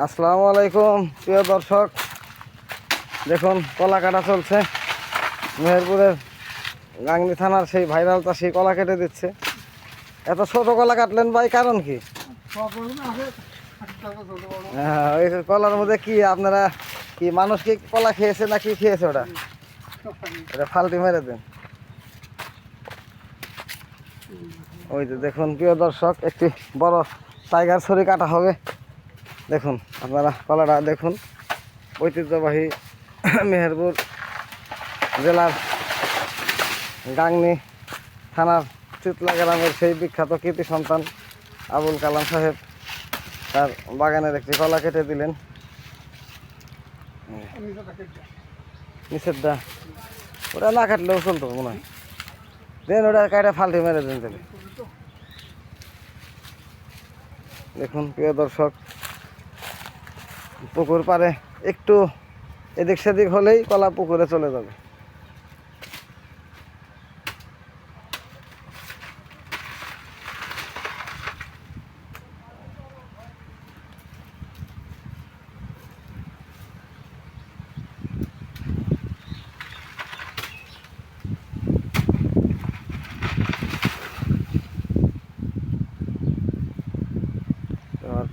আসসালামু আলাইকুম প্রিয় দর্শক, দেখুন কলা কাটা চলছে। মেহেরপুরের গাংনী থানার সেই ভাইরাল চাষি কলা কেটে দিচ্ছে। এত ছোট কলা কাটলেন ভাই, কারণ কি? ওই কলার মধ্যে কি আপনারা কি মানুষ কি কলা খেয়েছে না কি খেয়েছে? ওটা ফালতি মেরে দেন। ওই যে দেখুন প্রিয় দর্শক, একটি বড় টাইগার ছড়ি কাটা হবে। দেখুন আপনারা কলাটা দেখুন। ঐতিহ্যবাহী মেহেরপুর জেলার গাংনী থানার চিতলা গ্রামের সেই বিখ্যাত কৃতি সন্তান আবুল কালাম সাহেব তার বাগানের একটি কলা কেটে দিলেন। নিষেধটা ওটা না কাটলেও চলতো মনে হয়। দেন ওটা কাটা ফালতি মেরে দেন তাহলে। দেখুন প্রিয় দর্শক, পুকুর পাড়ে একটু এদিক সেদিক হলেই কলা পুকুরে চলে যাবে।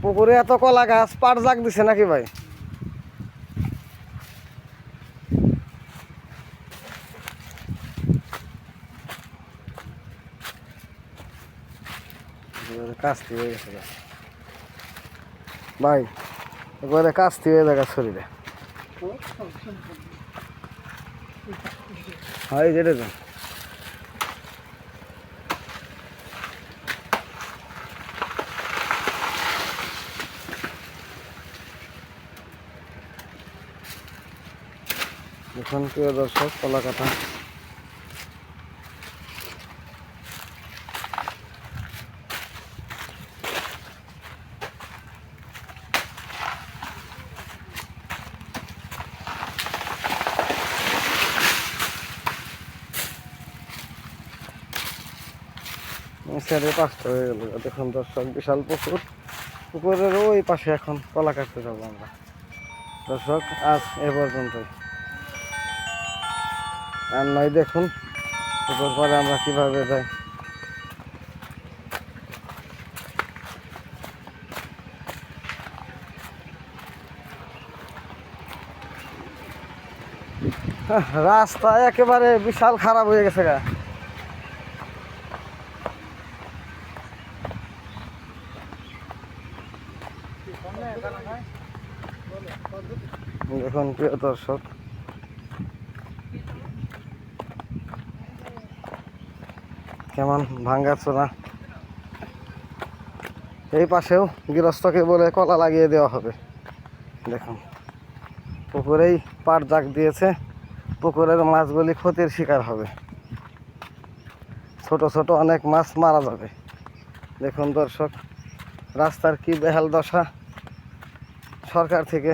পুকুরে এত কলা গাছ পাট জাগ দিছে নাকি ভাই? কাস্তি হয়ে গেছে ভাই, একবারে কাস্তি হয়ে যায় শরীরে। হয় যেটা দেন। দেখুন প্রিয় দর্শক, কলা কাটা সাড়ে 5টা হয়ে গেল। দেখুন দর্শক, বিশাল পুকুর, পুকুরের ওই পাশে এখন কলা কাটতে যাবো আমরা। দর্শক আজ এ পর্যন্তই, আর নয় দেখুন পুকুর পরে আমরা কিভাবে যাই। রাস্তা একেবারে বিশাল খারাপ হয়ে গেছে গা। দেখুন প্রিয় দর্শক, কেমন ভাঙ্গাচোরা। এই পাশেও গৃহস্থকে বলে কলা লাগিয়ে দেওয়া হবে। দেখুন পুকুরেই পাট জাগ দিয়েছে, পুকুরের মাছগুলি ক্ষতির শিকার হবে, ছোট ছোট অনেক মাছ মারা যাবে। দেখুন দর্শক, রাস্তার কি বেহাল দশা। সরকার থেকে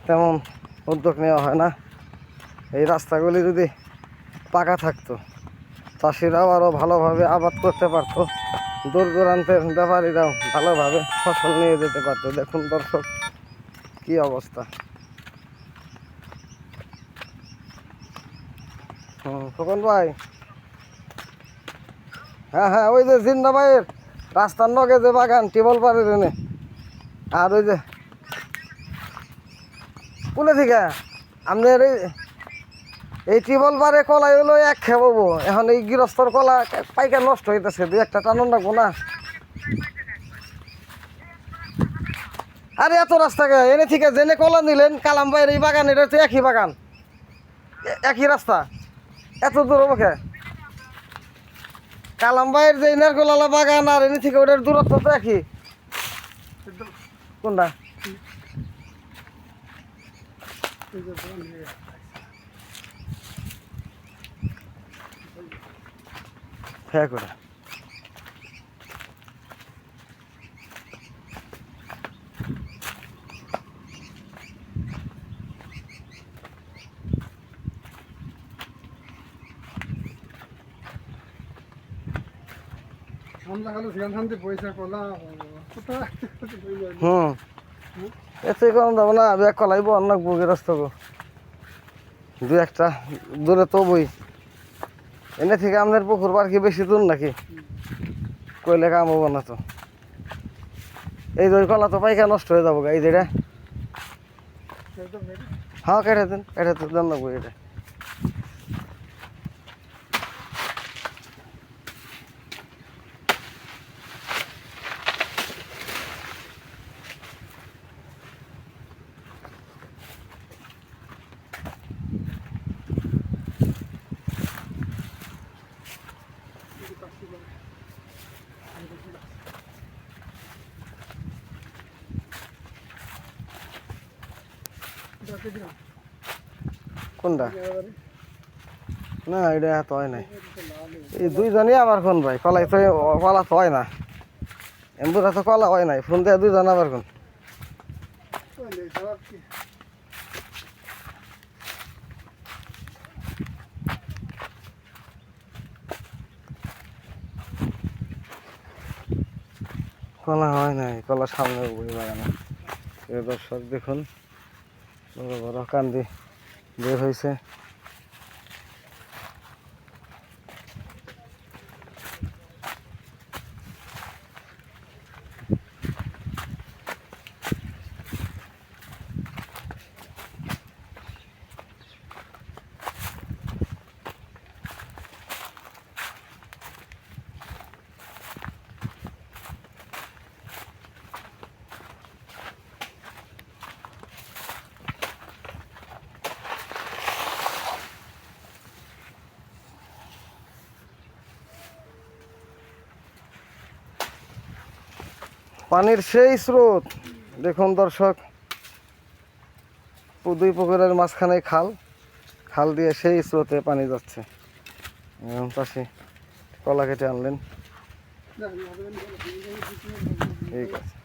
তেমন উদ্যোগ নেওয়া হয় না। এই রাস্তাগুলি যদি পাকা থাকতো, চাষিরাও আরও ভালোভাবে আবাদ করতে পারতো, দূর দূরান্তের ব্যাপারীরাও ভালোভাবে ফসল নিয়ে যেতে পারতো। দেখুন দর্শক কি অবস্থা। খোকন ভাই, হ্যাঁ হ্যাঁ, ওই যে জিন্দা ভাইয়ের রাস্তার নগে যে বাগান টিবল পাড়ের এনে, আর ওই যে কোনে থেকে আপনার এই টিবল পাড়ে কলাই হলো এক খেবো। এখন এই গৃহস্থর কলা পাইকার নষ্ট হইতেছে, দুই একটা টানুন রাখবো না। আরে এত রাস্তা এনে থেকে জেনে কলা নিলেন কালাম ভাইয়ের এই বাগান, এটা তো একই বাগান, একই রাস্তা, এত দূর মুখে কালাম ভাইয়ের যে নারকোলালা বাগান আর এনে থেকে ওটার দূরত্ব তো একই। কোনটা? হ্যাঁ করে আমরা খালি সেখান থেকে পয়সা করলাম। হুম এতে কোনো যাবো না, ব্যাগ কলাইব অনেক বুকে রাস্তা গো, দু একটা দূরে তো বই এনে থেকে আমাদের পুকুর পার কি বেশি দূর নাকি? কইলে কাম হবো না তো। এই যে ওই কলা তো পাইকা নষ্ট হয়ে যাবো গা, এই যেটা হ্যাঁ কেটে দিন দেন লাগবো এটা। কোনটা? না এটা তো হয় নাই, এই দুইজনই আবার কোন ভাই কলাই তো কলা তো হয় না, এমবুরা তো কলা হয় নাই, ফোন দিয়ে দুইজন আবার কোন। কলা হয় নাই, কলা সামনে বই বাগানে। এ দর্শক দেখুন বড় বড় কান্দি বের হয়েছে। পানির সেই স্রোত দেখুন দর্শক, দুই পুকুরের মাঝখানে খাল, খাল দিয়ে সেই স্রোতে পানি যাচ্ছে। পাশে কলা কেটে আনলেন, ঠিক আছে।